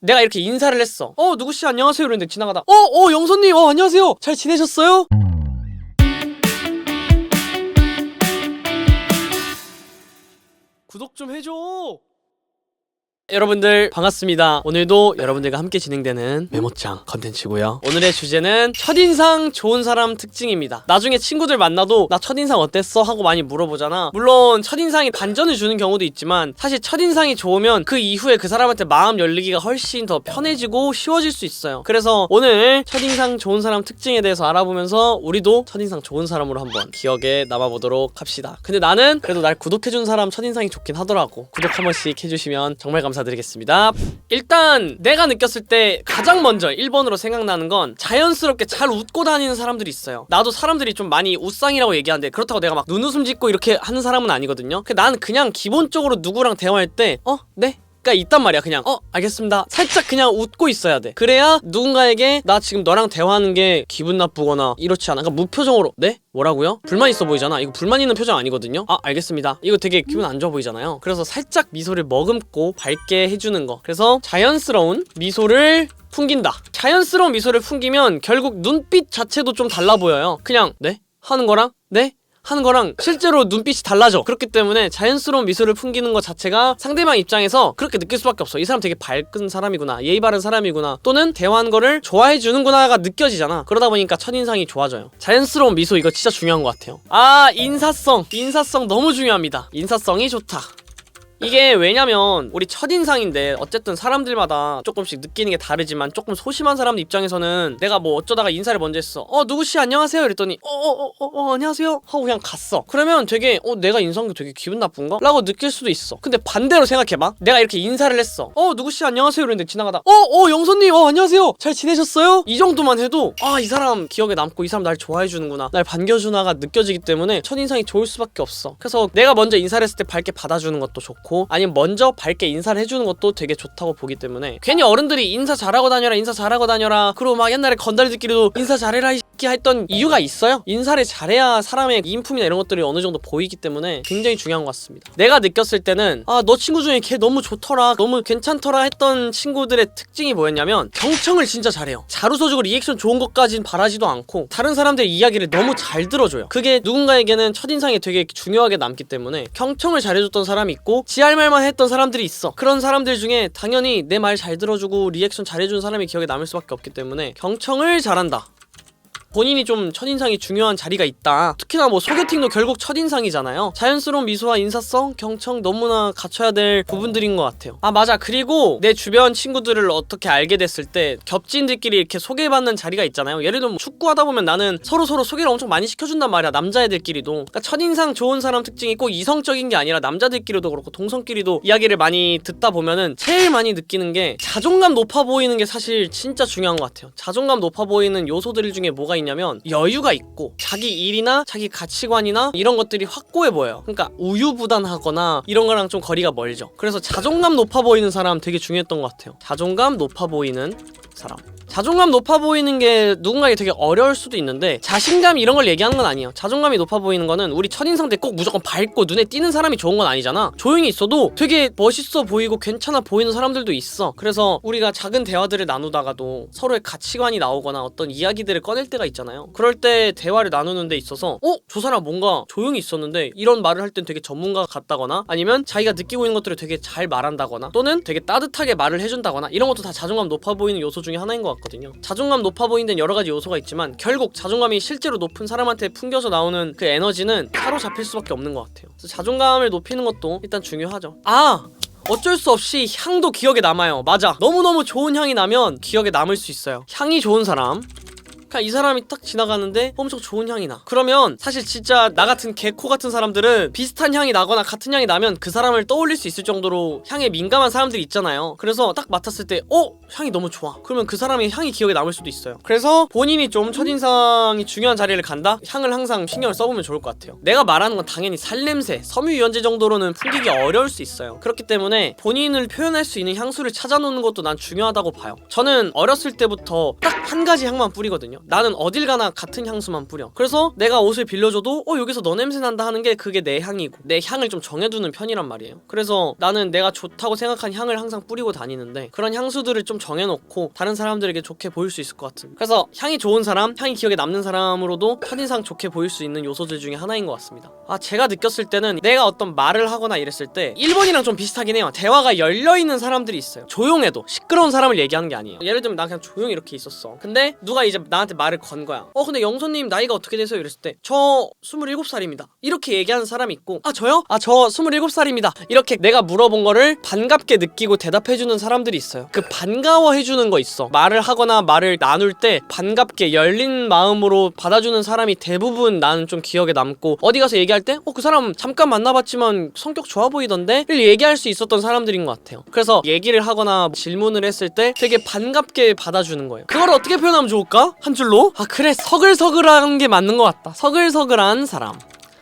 내가 이렇게 인사를 했어. 누구씨 안녕하세요 이랬는데 지나가다 영선님 안녕하세요 잘 지내셨어요? 구독 좀 해줘. 여러분들 반갑습니다. 오늘도 여러분들과 함께 진행되는 메모장 컨텐츠고요. 오늘의 주제는 첫인상 좋은 사람 특징입니다. 나중에 친구들 만나도 나 첫인상 어땠어? 하고 많이 물어보잖아. 물론 첫인상이 반전을 주는 경우도 있지만 사실 첫인상이 좋으면 그 이후에 그 사람한테 마음 열리기가 훨씬 더 편해지고 쉬워질 수 있어요. 그래서 오늘 첫인상 좋은 사람 특징에 대해서 알아보면서 우리도 첫인상 좋은 사람으로 한번 기억에 남아보도록 합시다. 근데 나는 그래도 날 구독해준 사람 첫인상이 좋긴 하더라고. 구독 한 번씩 해주시면 정말 감사드리겠습니다. 일단 내가 느꼈을 때 가장 먼저 1번으로 생각나는 건 자연스럽게 잘 웃고 다니는 사람들이 있어요. 나도 사람들이 좀 많이 웃상이라고 얘기하는데 그렇다고 내가 막 눈웃음 짓고 이렇게 하는 사람은 아니거든요. 나는 그냥 기본적으로 누구랑 대화할 때 네? 가 있단 말이야. 그냥 알겠습니다 살짝 그냥 웃고 있어야 돼. 그래야 누군가에게 나 지금 너랑 대화하는 게 기분 나쁘거나 이렇지 않아. 그러니까 무표정으로 네? 뭐라고요? 불만 있어 보이잖아. 이거 불만 있는 표정 아니거든요. 알겠습니다. 이거 되게 기분 안 좋아 보이잖아요. 그래서 살짝 미소를 머금고 밝게 해주는 거. 그래서 자연스러운 미소를 풍긴다. 자연스러운 미소를 풍기면 결국 눈빛 자체도 좀 달라 보여요. 그냥 네? 하는 거랑 네? 하는 거랑 실제로 눈빛이 달라져. 그렇기 때문에 자연스러운 미소를 풍기는 것 자체가 상대방 입장에서 그렇게 느낄 수밖에 없어. 이 사람 되게 밝은 사람이구나, 예의 바른 사람이구나, 또는 대화하는 거를 좋아해 주는구나가 느껴지잖아. 그러다 보니까 첫인상이 좋아져요. 자연스러운 미소, 이거 진짜 중요한 것 같아요. 인사성 너무 중요합니다. 인사성이 좋다. 이게 왜냐면 우리 첫인상인데 어쨌든 사람들마다 조금씩 느끼는 게 다르지만 조금 소심한 사람들 입장에서는 내가 뭐 어쩌다가 인사를 먼저 했어. 누구씨 안녕하세요 이랬더니 안녕하세요 하고 그냥 갔어. 그러면 되게 내가 인상이 되게 기분 나쁜가? 라고 느낄 수도 있어. 근데 반대로 생각해봐. 내가 이렇게 인사를 했어. 누구씨 안녕하세요 이랬는데 지나가다 영선님 안녕하세요 잘 지내셨어요? 이 정도만 해도 이 사람 기억에 남고 이 사람 날 좋아해주는구나, 날 반겨주나가 느껴지기 때문에 첫인상이 좋을 수밖에 없어. 그래서 내가 먼저 인사를 했을 때 밝게 받아주는 것도 좋고, 아니면 먼저 밝게 인사를 해주는 것도 되게 좋다고 보기 때문에 괜히 어른들이 인사 잘하고 다녀라 그리고 막 옛날에 건달들끼리도 인사 잘해라 이 새끼 했던 이유가 있어요. 인사를 잘해야 사람의 인품이나 이런 것들이 어느 정도 보이기 때문에 굉장히 중요한 것 같습니다. 내가 느꼈을 때는 너 친구 중에 걔 너무 좋더라, 너무 괜찮더라 했던 친구들의 특징이 뭐였냐면 경청을 진짜 잘해요. 잘 웃어주고 리액션 좋은 것까진 바라지도 않고 다른 사람들의 이야기를 너무 잘 들어줘요. 그게 누군가에게는 첫인상이 되게 중요하게 남기 때문에 경청을 잘해줬던 사람이 있고 지할 말만 했던 사람들이 있어. 그런 사람들 중에 당연히 내 말 잘 들어주고 리액션 잘해준 사람이 기억에 남을 수밖에 없기 때문에 경청을 잘한다. 본인이 좀 첫인상이 중요한 자리가 있다. 특히나 뭐 소개팅도 결국 첫인상이잖아요. 자연스러운 미소와 인사성, 경청 너무나 갖춰야 될 부분들인 것 같아요. 맞아. 그리고 내 주변 친구들을 어떻게 알게 됐을 때 겹친들끼리 이렇게 소개받는 자리가 있잖아요. 예를 들면 축구하다 보면 나는 서로 소개를 엄청 많이 시켜준단 말이야. 남자애들끼리도. 그러니까 첫인상 좋은 사람 특징이 꼭 이성적인 게 아니라 남자들끼리도 그렇고 동성끼리도 이야기를 많이 듣다 보면은 제일 많이 느끼는 게 자존감 높아 보이는 게 사실 진짜 중요한 것 같아요. 자존감 높아 보이는 요소들 중에 뭐가 있냐면 여유가 있고 자기 일이나 자기 가치관이나 이런 것들이 확고해 보여요. 그러니까 우유부단하거나 이런 거랑 좀 거리가 멀죠. 그래서 자존감 높아 보이는 사람 되게 중요했던 것 같아요. 자존감 높아 보이는 사람. 자존감 높아 보이는 게 누군가에게 되게 어려울 수도 있는데 자신감 이런 걸 얘기하는 건 아니에요. 자존감이 높아 보이는 거는 우리 첫인상 때 꼭 무조건 밝고 눈에 띄는 사람이 좋은 건 아니잖아. 조용히 있어도 되게 멋있어 보이고 괜찮아 보이는 사람들도 있어. 그래서 우리가 작은 대화들을 나누다가도 서로의 가치관이 나오거나 어떤 이야기들을 꺼낼 때가 있잖아요. 그럴 때 대화를 나누는 데 있어서 저 사람 뭔가 조용히 있었는데 이런 말을 할 땐 되게 전문가 같다거나, 아니면 자기가 느끼고 있는 것들을 되게 잘 말한다거나, 또는 되게 따뜻하게 말을 해준다거나, 이런 것도 다 자존감 높아 보이는 요소 중에 하나인 것 같거든요. 자존감 높아 보이는 데는 여러 가지 요소가 있지만 결국 자존감이 실제로 높은 사람한테 풍겨져 나오는 그 에너지는 사로잡힐 수밖에 없는 것 같아요. 그래서 자존감을 높이는 것도 일단 중요하죠. 어쩔 수 없이 향도 기억에 남아요. 맞아. 너무너무 좋은 향이 나면 기억에 남을 수 있어요. 향이 좋은 사람, 그냥 이 사람이 딱 지나가는데 엄청 좋은 향이 나. 그러면 사실 진짜 나 같은 개코 같은 사람들은 비슷한 향이 나거나 같은 향이 나면 그 사람을 떠올릴 수 있을 정도로 향에 민감한 사람들이 있잖아요. 그래서 딱 맡았을 때 향이 너무 좋아. 그러면 그 사람의 향이 기억에 남을 수도 있어요. 그래서 본인이 좀 첫인상이 중요한 자리를 간다? 향을 항상 신경을 써보면 좋을 것 같아요. 내가 말하는 건 당연히 살냄새, 섬유유연제 정도로는 풍기기 어려울 수 있어요. 그렇기 때문에 본인을 표현할 수 있는 향수를 찾아놓는 것도 난 중요하다고 봐요. 저는 어렸을 때부터 딱 한 가지 향만 뿌리거든요. 나는 어딜 가나 같은 향수만 뿌려. 그래서 내가 옷을 빌려줘도 여기서 너 냄새 난다 하는 게 그게 내 향이고 내 향을 좀 정해두는 편이란 말이에요. 그래서 나는 내가 좋다고 생각한 향을 항상 뿌리고 다니는데 그런 향수들을 좀 정해놓고 다른 사람들에게 좋게 보일 수 있을 것 같은, 그래서 향이 좋은 사람, 향이 기억에 남는 사람으로도 첫인상 좋게 보일 수 있는 요소들 중에 하나인 것 같습니다. 제가 느꼈을 때는 내가 어떤 말을 하거나 이랬을 때 1번이랑 좀 비슷하긴 해요. 대화가 열려있는 사람들이 있어요. 조용해도 시끄러운 사람을 얘기하는 게 아니에요. 예를 들면 나 그냥 조용히 이렇게 있었어. 근데 누가 이제 나한테 말을 건 거야. 근데 영소님 나이가 어떻게 되세요? 이랬을 때 저 27살입니다 이렇게 얘기하는 사람이 있고, 저요? 저 27살입니다 이렇게 내가 물어본 거를 반갑게 느끼고 대답해주는 사람들이 있어요. 그 반가워해주는 거 있어. 말을 하거나 말을 나눌 때 반갑게 열린 마음으로 받아주는 사람이 대부분 나는 좀 기억에 남고, 어디 가서 얘기할 때 그 사람 잠깐 만나봤지만 성격 좋아 보이던데? 를 얘기할 수 있었던 사람들인 것 같아요. 그래서 얘기를 하거나 질문을 했을 때 되게 반갑게 받아주는 거예요. 그걸 어떻게 표현하면 좋을까? 한 줄로? 그래, 서글서글한 게 맞는 것 같다. 서글서글한 사람.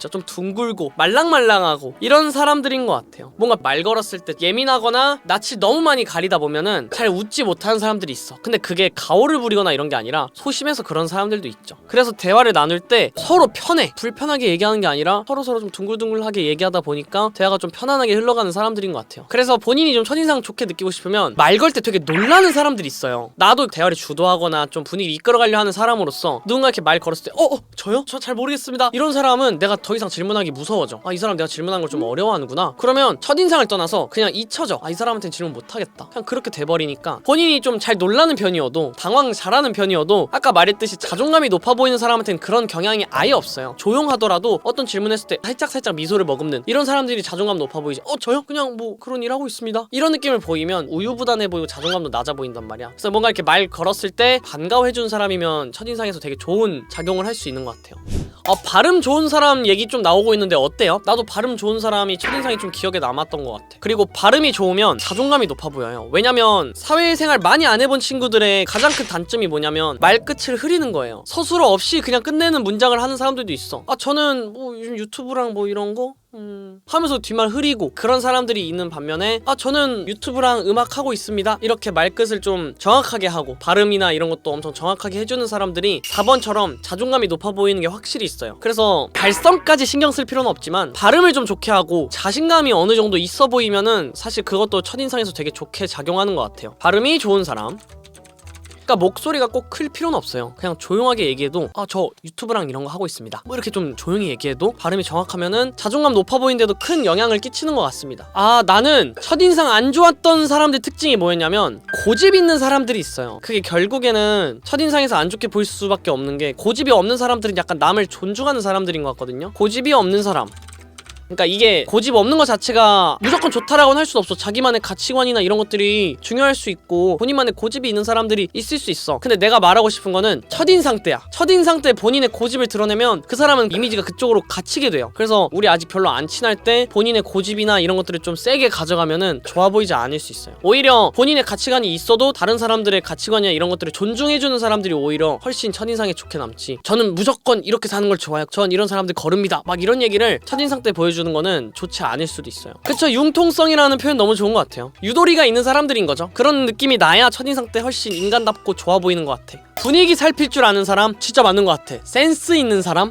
좀 둥글고 말랑말랑하고 이런 사람들인 것 같아요. 뭔가 말 걸었을 때 예민하거나 낯을 너무 많이 가리다 보면은 잘 웃지 못하는 사람들이 있어. 근데 그게 가오를 부리거나 이런 게 아니라 소심해서 그런 사람들도 있죠. 그래서 대화를 나눌 때 서로 편해, 불편하게 얘기하는 게 아니라 서로 좀 둥글둥글하게 얘기하다 보니까 대화가 좀 편안하게 흘러가는 사람들인 것 같아요. 그래서 본인이 좀 첫인상 좋게 느끼고 싶으면 말 걸 때 되게 놀라는 사람들이 있어요. 나도 대화를 주도하거나 좀 분위기 이끌어가려 하는 사람으로서 누군가 이렇게 말 걸었을 때 저요? 저 잘 모르겠습니다 이런 사람은 내가 더 이상 질문하기 무서워져. 이 사람 내가 질문한 걸 좀 어려워하는구나. 그러면 첫인상을 떠나서 그냥 잊혀져. 이 사람한테는 질문 못하겠다. 그냥 그렇게 돼버리니까 본인이 좀 잘 놀라는 편이어도, 당황 잘하는 편이어도, 아까 말했듯이 자존감이 높아 보이는 사람한테는 그런 경향이 아예 없어요. 조용하더라도 어떤 질문했을 때 살짝 미소를 머금는 이런 사람들이 자존감 높아 보이지. 저요? 그냥 뭐 그런 일 하고 있습니다 이런 느낌을 보이면 우유부단해 보이고 자존감도 낮아 보인단 말이야. 그래서 뭔가 이렇게 말 걸었을 때 반가워해주는 사람이면 첫인상에서 되게 좋은 작용을 할 수 있는 것 같아요. 발음 좋은 사람 얘기 좀 나오고 있는데 어때요? 나도 발음 좋은 사람이 첫인상이 좀 기억에 남았던 것 같아. 그리고 발음이 좋으면 자존감이 높아 보여요. 왜냐면 사회생활 많이 안 해본 친구들의 가장 큰 단점이 뭐냐면 말끝을 흐리는 거예요. 서술어 없이 그냥 끝내는 문장을 하는 사람들도 있어. 저는 뭐 요즘 유튜브랑 뭐 이런 거 하면서 뒷말 흐리고 그런 사람들이 있는 반면에 저는 유튜브랑 음악 하고 있습니다 이렇게 말끝을 좀 정확하게 하고 발음이나 이런 것도 엄청 정확하게 해주는 사람들이 4번처럼 자존감이 높아 보이는 게 확실히 있어요. 그래서 발성까지 신경 쓸 필요는 없지만 발음을 좀 좋게 하고 자신감이 어느 정도 있어 보이면은 사실 그것도 첫인상에서 되게 좋게 작용하는 것 같아요. 발음이 좋은 사람, 그러니까 목소리가 꼭 클 필요는 없어요. 그냥 조용하게 얘기해도 저 유튜브랑 이런 거 하고 있습니다 뭐 이렇게 좀 조용히 얘기해도 발음이 정확하면은 자존감 높아 보이는데도 큰 영향을 끼치는 것 같습니다. 나는 첫인상 안 좋았던 사람들 특징이 뭐였냐면 고집 있는 사람들이 있어요. 그게 결국에는 첫인상에서 안 좋게 보일 수밖에 없는 게, 고집이 없는 사람들은 약간 남을 존중하는 사람들인 것 같거든요. 고집이 없는 사람, 그러니까 이게 고집 없는 것 자체가 무조건 좋다라고는 할 수도 없어. 자기만의 가치관이나 이런 것들이 중요할 수 있고 본인만의 고집이 있는 사람들이 있을 수 있어. 근데 내가 말하고 싶은 거는 첫인상 때야. 첫인상 때 본인의 고집을 드러내면 그 사람은 이미지가 그쪽으로 갇히게 돼요. 그래서 우리 아직 별로 안 친할 때 본인의 고집이나 이런 것들을 좀 세게 가져가면은 좋아 보이지 않을 수 있어요. 오히려 본인의 가치관이 있어도 다른 사람들의 가치관이나 이런 것들을 존중해주는 사람들이 오히려 훨씬 첫인상에 좋게 남지. 저는 무조건 이렇게 사는 걸 좋아해요. 전 이런 사람들 거릅니다 막 이런 얘기를 첫인상 때 보여주는 거는 좋지 않을 수도 있어요. 그쵸, 융통성이라는 표현 너무 좋은 것 같아요. 유도리가 있는 사람들인 거죠. 그런 느낌이 나야 첫인상 때 훨씬 인간답고 좋아 보이는 것 같아. 분위기 살필 줄 아는 사람 진짜 맞는 것 같아. 센스 있는 사람,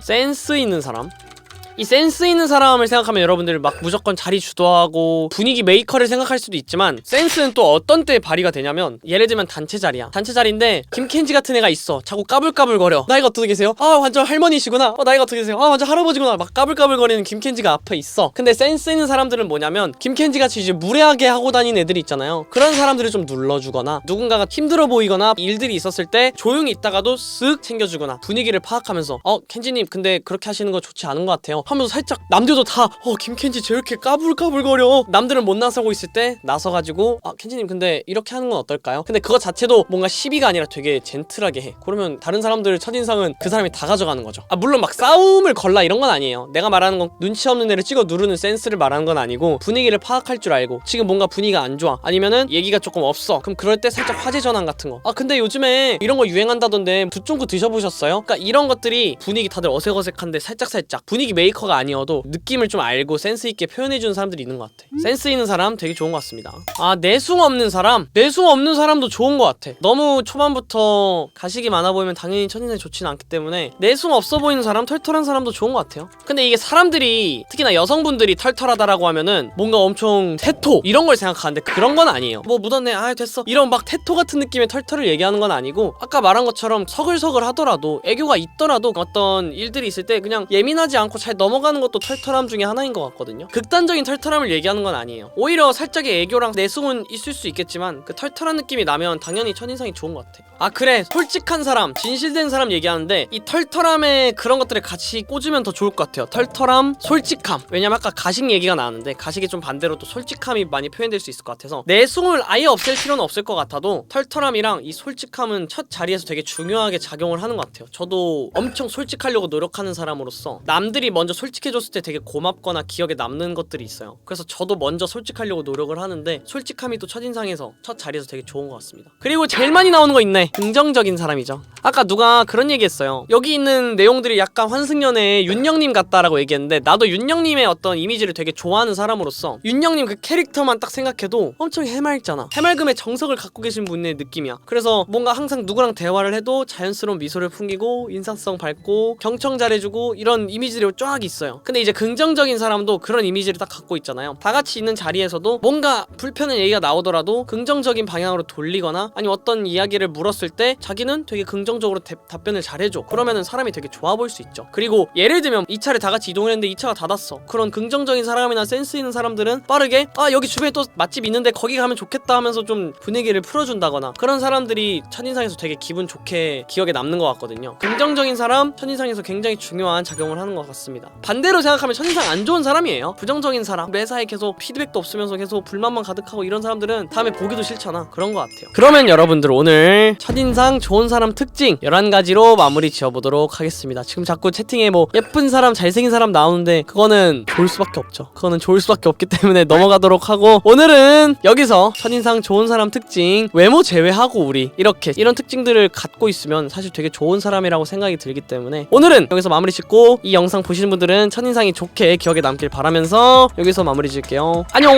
이 센스 있는 사람을 생각하면 여러분들 막 무조건 자리 주도하고 분위기 메이커를 생각할 수도 있지만, 센스는 또 어떤 때 발휘가 되냐면, 예를 들면 단체 자리야. 단체 자리인데 김켄지 같은 애가 있어. 자꾸 까불까불거려. 나이가 어떻게 되세요? 완전 할머니시구나. 나이가 어떻게 되세요? 완전 할아버지구나. 막 까불까불거리는 김켄지가 앞에 있어. 근데 센스 있는 사람들은 뭐냐면, 김켄지 같이 이제 무례하게 하고 다니는 애들이 있잖아요. 그런 사람들을 좀 눌러주거나, 누군가가 힘들어 보이거나 일들이 있었을 때 조용히 있다가도 쓱 챙겨주거나, 분위기를 파악하면서 켄지님 근데 그렇게 하시는 거 좋지 않은 것 같아요 하면서 살짝 남들도 다 김켄지 저렇게 까불까불거려. 남들은 못 나서고 있을 때 나서가지고 켄지님 근데 이렇게 하는 건 어떨까요? 근데 그거 자체도 뭔가 시비가 아니라 되게 젠틀하게 해. 그러면 다른 사람들 첫인상은 그 사람이 다 가져가는 거죠. 물론 막 싸움을 걸라 이런 건 아니에요. 내가 말하는 건 눈치 없는 애를 찍어 누르는 센스를 말하는 건 아니고, 분위기를 파악할 줄 알고, 지금 뭔가 분위기가 안 좋아 아니면은 얘기가 조금 없어 그럼 그럴 때 살짝 화제 전환 같은 거, 근데 요즘에 이런 거 유행한다던데 두쫑구 드셔보셨어요? 그러니까 이런 것들이 분위기 다들 어색어색한데 살짝 분위기 메이커 메이커가 아니어도 느낌을 좀 알고 센스 있게 표현해주는 사람들이 있는 것 같아. 센스 있는 사람 되게 좋은 것 같습니다. 아, 내숭 없는 사람? 내숭 없는 사람도 좋은 것 같아. 너무 초반부터 가식이 많아 보이면 당연히 첫인상이 좋지는 않기 때문에 내숭 없어 보이는 사람, 털털한 사람도 좋은 것 같아요. 근데 이게 사람들이 특히나 여성분들이 털털하다라고 하면은 뭔가 엄청 테토 이런 걸 생각하는데 그런 건 아니에요. 뭐 묻었네, 아 됐어, 이런 막 테토 같은 느낌의 털털을 얘기하는 건 아니고, 아까 말한 것처럼 서글서글 하더라도 애교가 있더라도 어떤 일들이 있을 때 그냥 예민하지 않고 잘 넘어가는 것도 털털함 중에 하나인 것 같거든요. 극단적인 털털함을 얘기하는 건 아니에요. 오히려 살짝의 애교랑 내숭은 있을 수 있겠지만 그 털털한 느낌이 나면 당연히 첫인상이 좋은 것 같아. 아 그래, 솔직한 사람, 진실된 사람 얘기하는데 이 털털함에 그런 것들을 같이 꽂으면 더 좋을 것 같아요. 털털함, 솔직함. 왜냐면 아까 가식 얘기가 나왔는데 가식이 좀 반대로 또 솔직함이 많이 표현될 수 있을 것 같아서 내숭을 아예 없앨 필요는 없을 것 같아도 털털함이랑 이 솔직함은 첫 자리에서 되게 중요하게 작용을 하는 것 같아요. 저도 엄청 솔직하려고 노력하는 사람으로서 남들이 먼저 솔직해줬을 때 되게 고맙거나 기억에 남는 것들이 있어요. 그래서 저도 먼저 솔직하려고 노력을 하는데 솔직함이 또 첫인상에서 첫 자리에서 되게 좋은 것 같습니다. 그리고 제일 많이 나오는 거 있네, 긍정적인 사람이죠. 아까 누가 그런 얘기 했어요. 여기 있는 내용들이 약간 환승연의 윤영님 같다라고 얘기했는데 나도 윤영님의 어떤 이미지를 되게 좋아하는 사람으로서 윤영님 그 캐릭터만 딱 생각해도 엄청 해맑잖아. 해맑음의 정석을 갖고 계신 분의 느낌이야. 그래서 뭔가 항상 누구랑 대화를 해도 자연스러운 미소를 풍기고 인사성 밝고 경청 잘해주고 이런 이미지들이 쫙 있어요. 근데 이제 긍정적인 사람도 그런 이미지를 딱 갖고 있잖아요. 다 같이 있는 자리에서도 뭔가 불편한 얘기가 나오더라도 긍정적인 방향으로 돌리거나 아니면 어떤 이야기를 물었을 때 자기는 되게 긍정적으로 답변을 잘해줘. 그러면은 사람이 되게 좋아 보일 수 있죠. 그리고 예를 들면 이 차를 다 같이 이동을 했는데 이 차가 닫았어. 그런 긍정적인 사람이나 센스 있는 사람들은 빠르게 아 여기 주변에 또 맛집 있는데 거기 가면 좋겠다 하면서 좀 분위기를 풀어준다거나, 그런 사람들이 첫인상에서 되게 기분 좋게 기억에 남는 것 같거든요. 긍정적인 사람, 첫인상에서 굉장히 중요한 작용을 하는 것 같습니다. 반대로 생각하면 첫인상 안 좋은 사람이에요. 부정적인 사람, 매사에 계속 피드백도 없으면서 계속 불만만 가득하고 이런 사람들은 다음에 보기도 싫잖아. 그런 것 같아요. 그러면 여러분들 오늘 첫인상 좋은 사람 특징 11가지로 마무리 지어보도록 하겠습니다. 지금 자꾸 채팅에 뭐 예쁜 사람, 잘생긴 사람 나오는데 그거는 좋을 수밖에 없죠. 그거는 좋을 수밖에 없기 때문에 넘어가도록 하고, 오늘은 여기서 첫인상 좋은 사람 특징 외모 제외하고 우리 이렇게 이런 특징들을 갖고 있으면 사실 되게 좋은 사람이라고 생각이 들기 때문에 오늘은 여기서 마무리 짓고, 이 영상 보시는 분들은 첫인상이 좋게 기억에 남길 바라면서 여기서 마무리 지을게요. 안녕.